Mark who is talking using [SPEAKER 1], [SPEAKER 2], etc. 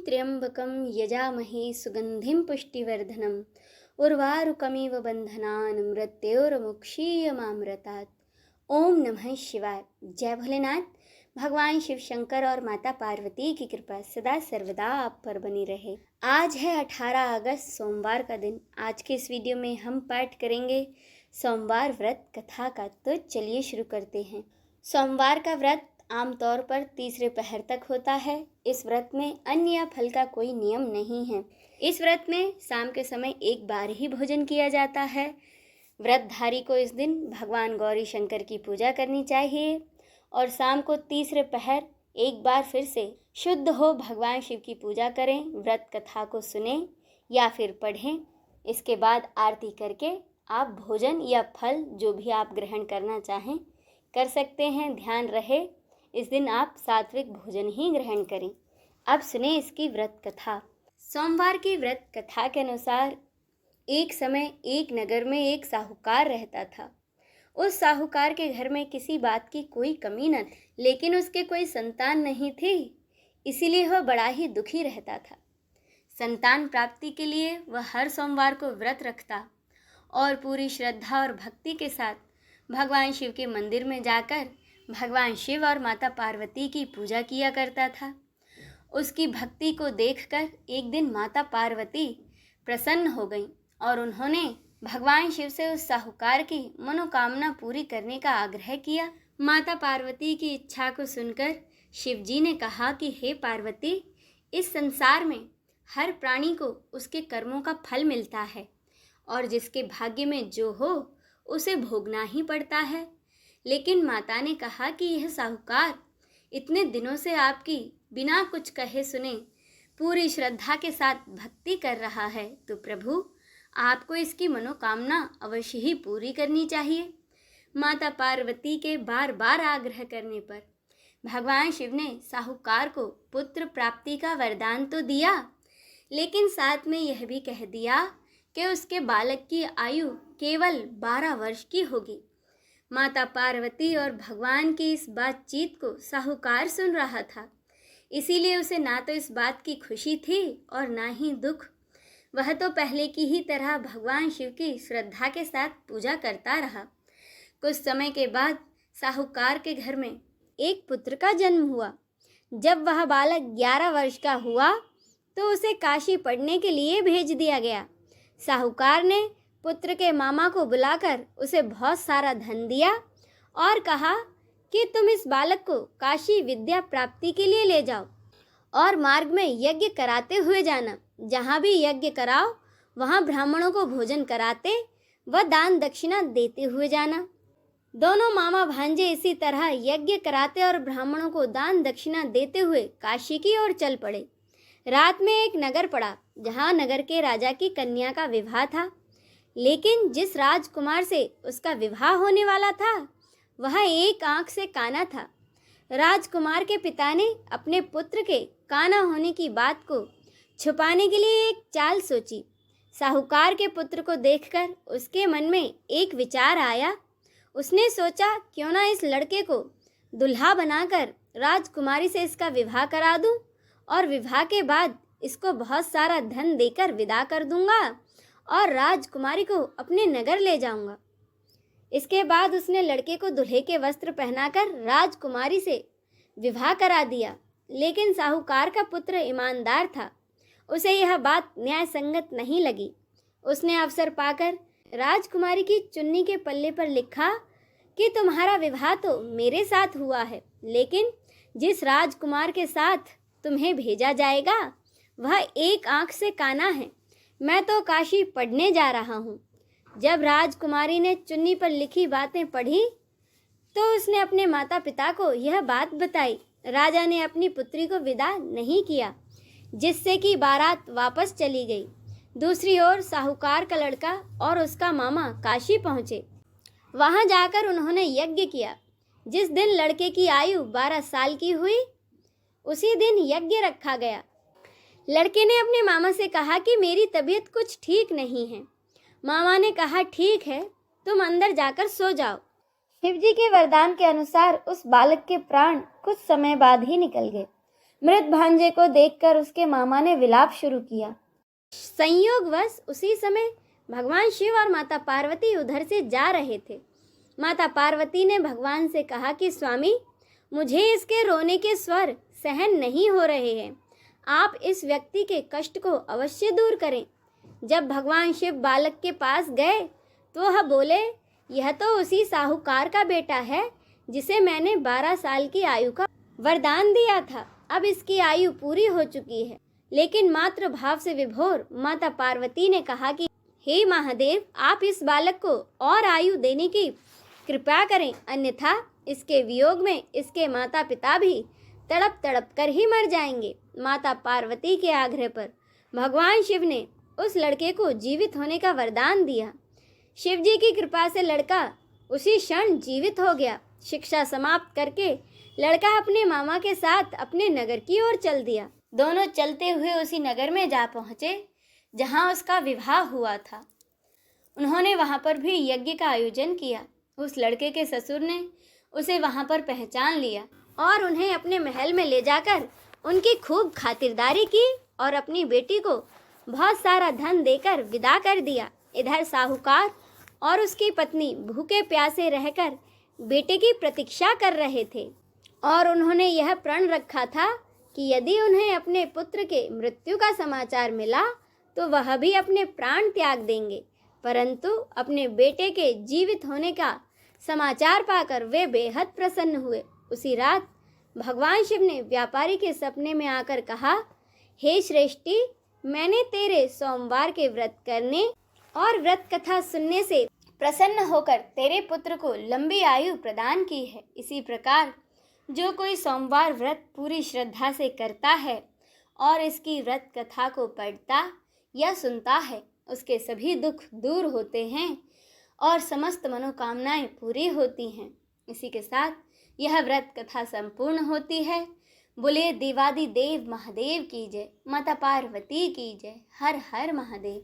[SPEAKER 1] त्र्यंबकं यजामहे सुगंधिं पुष्टिवर्धनम् उर्वारुकमिव बंधनान् मृत्योर्मुक्षीयमामृतात्। ओम नमः शिवाय। जय भोलेनाथ। भगवान शिव शंकर और माता पार्वती की कृपा सदा सर्वदा आप पर बनी रहे। आज है 18 अगस्त सोमवार का दिन। आज के इस वीडियो में हम पाठ करेंगे सोमवार व्रत कथा का। तो चलिए शुरू करते हैं। सोमवार का व्रत आमतौर पर तीसरे पहर तक होता है। इस व्रत में अन्न या फल का कोई नियम नहीं है। इस व्रत में शाम के समय एक बार ही भोजन किया जाता है। व्रतधारी को इस दिन भगवान गौरी शंकर की पूजा करनी चाहिए और शाम को तीसरे पहर एक बार फिर से शुद्ध हो भगवान शिव की पूजा करें, व्रत कथा को सुने या फिर पढ़ें। इसके बाद आरती करके आप भोजन या फल जो भी आप ग्रहण करना चाहें कर सकते हैं। ध्यान रहे इस दिन आप सात्विक भोजन ही ग्रहण करें। अब सुने इसकी व्रत कथा। सोमवार की व्रत कथा के अनुसार एक समय एक नगर में एक साहूकार रहता था। उस साहूकार के घर में किसी बात की कोई कमी न थी, लेकिन उसके कोई संतान नहीं थी, इसीलिए वह बड़ा ही दुखी रहता था। संतान प्राप्ति के लिए वह हर सोमवार को व्रत रखता और पूरी श्रद्धा और भक्ति के साथ भगवान शिव के मंदिर में जाकर भगवान शिव और माता पार्वती की पूजा किया करता था। उसकी भक्ति को देखकर एक दिन माता पार्वती प्रसन्न हो गईं और उन्होंने भगवान शिव से उस साहूकार की मनोकामना पूरी करने का आग्रह किया। माता पार्वती की इच्छा को सुनकर शिव जी ने कहा कि हे पार्वती, इस संसार में हर प्राणी को उसके कर्मों का फल मिलता है और जिसके भाग्य में जो हो उसे भोगना ही पड़ता है। लेकिन माता ने कहा कि यह साहूकार इतने दिनों से आपकी बिना कुछ कहे सुने पूरी श्रद्धा के साथ भक्ति कर रहा है, तो प्रभु आपको इसकी मनोकामना अवश्य ही पूरी करनी चाहिए। माता पार्वती के बार बार आग्रह करने पर भगवान शिव ने साहूकार को पुत्र प्राप्ति का वरदान तो दिया, लेकिन साथ में यह भी कह दिया कि उसके बालक की आयु केवल 12 वर्ष की होगी। माता पार्वती और भगवान की इस बातचीत को साहूकार सुन रहा था, इसीलिए उसे ना तो इस बात की खुशी थी और ना ही दुख। वह तो पहले की ही तरह भगवान शिव की श्रद्धा के साथ पूजा करता रहा। कुछ समय के बाद साहूकार के घर में एक पुत्र का जन्म हुआ। जब वह बालक 11 वर्ष का हुआ तो उसे काशी पढ़ने के लिए भेज दिया गया। साहूकार ने पुत्र के मामा को बुलाकर उसे बहुत सारा धन दिया और कहा कि तुम इस बालक को काशी विद्या प्राप्ति के लिए ले जाओ और मार्ग में यज्ञ कराते हुए जाना। जहाँ भी यज्ञ कराओ वहाँ ब्राह्मणों को भोजन कराते व दान दक्षिणा देते हुए जाना। दोनों मामा भांजे इसी तरह यज्ञ कराते और ब्राह्मणों को दान दक्षिणा देते हुए काशी की ओर चल पड़े। रात में एक नगर पड़ा जहाँ नगर के राजा की कन्या का विवाह था, लेकिन जिस राजकुमार से उसका विवाह होने वाला था वह एक आंख से काना था। राजकुमार के पिता ने अपने पुत्र के काना होने की बात को छुपाने के लिए एक चाल सोची। साहूकार के पुत्र को देखकर उसके मन में एक विचार आया। उसने सोचा क्यों ना इस लड़के को दुल्हा बनाकर राजकुमारी से इसका विवाह करा दूं और विवाह के बाद इसको बहुत सारा धन देकर विदा कर दूंगा और राजकुमारी को अपने नगर ले जाऊंगा। इसके बाद उसने लड़के को दूल्हे के वस्त्र पहनाकर राजकुमारी से विवाह करा दिया। लेकिन साहूकार का पुत्र ईमानदार था, उसे यह बात न्याय संगत नहीं लगी। उसने अवसर पाकर राजकुमारी की चुन्नी के पल्ले पर लिखा कि तुम्हारा विवाह तो मेरे साथ हुआ है, लेकिन जिस राजकुमार के साथ तुम्हें भेजा जाएगा वह एक आंख से काना है। मैं तो काशी पढ़ने जा रहा हूँ। जब राजकुमारी ने चुन्नी पर लिखी बातें पढ़ी तो उसने अपने माता पिता को यह बात बताई। राजा ने अपनी पुत्री को विदा नहीं किया, जिससे कि बारात वापस चली गई। दूसरी ओर साहूकार का लड़का और उसका मामा काशी पहुँचे। वहाँ जाकर उन्होंने यज्ञ किया। जिस दिन लड़के की आयु 12 साल की हुई उसी दिन यज्ञ रखा गया। लड़के ने अपने मामा से कहा कि मेरी तबीयत कुछ ठीक नहीं है। मामा ने कहा ठीक है, तुम अंदर जाकर सो जाओ। शिवजी के वरदान के अनुसार उस बालक के प्राण कुछ समय बाद ही निकल गए। मृत भांजे को देखकर उसके मामा ने विलाप शुरू किया। संयोगवश उसी समय भगवान शिव और माता पार्वती उधर से जा रहे थे। माता पार्वती ने भगवान से कहा कि स्वामी, मुझे इसके रोने के स्वर सहन नहीं हो रहे हैं, आप इस व्यक्ति के कष्ट को अवश्य दूर करें। जब भगवान शिव बालक के पास गए तो वह बोले, यह तो उसी साहूकार का बेटा है जिसे मैंने 12 साल की आयु का वरदान दिया था। अब इसकी आयु पूरी हो चुकी है। लेकिन मातृ भाव से विभोर माता पार्वती ने कहा कि हे महादेव, आप इस बालक को और आयु देने की कृपा करें, अन्यथा इसके वियोग में इसके माता पिता भी तड़प तड़प कर ही मर जाएंगे। माता पार्वती के आग्रह पर भगवान शिव ने उस लड़के को जीवित होने का वरदान दिया। शिव जी की कृपा से लड़का उसी क्षण जीवित हो गया। शिक्षा समाप्त करके लड़का अपने मामा के साथ अपने नगर की ओर चल दिया। दोनों चलते हुए उसी नगर में जा पहुँचे जहाँ उसका विवाह हुआ था। उन्होंने वहाँ पर भी यज्ञ का आयोजन किया। उस लड़के के ससुर ने उसे वहाँ पर पहचान लिया और उन्हें अपने महल में ले जाकर उनकी खूब खातिरदारी की और अपनी बेटी को बहुत सारा धन देकर विदा कर दिया। इधर साहूकार और उसकी पत्नी भूखे प्यासे रहकर बेटे की प्रतीक्षा कर रहे थे और उन्होंने यह प्रण रखा था कि यदि उन्हें अपने पुत्र के मृत्यु का समाचार मिला तो वह भी अपने प्राण त्याग देंगे। परंतु अपने बेटे के जीवित होने का समाचार पाकर वे बेहद प्रसन्न हुए। उसी रात भगवान शिव ने व्यापारी के सपने में आकर कहा, हे श्रेष्ठी, मैंने तेरे सोमवार के व्रत करने और व्रत कथा सुनने से प्रसन्न होकर तेरे पुत्र को लंबी आयु प्रदान की है। इसी प्रकार जो कोई सोमवार व्रत पूरी श्रद्धा से करता है और इसकी व्रत कथा को पढ़ता या सुनता है, उसके सभी दुख दूर होते हैं और समस्त मनोकामनाएं पूरी होती हैं। इसी के साथ यह व्रत कथा संपूर्ण होती है। बोले देवादिदेव महादेव की जय, माता पार्वती की जय। हर हर महादेव।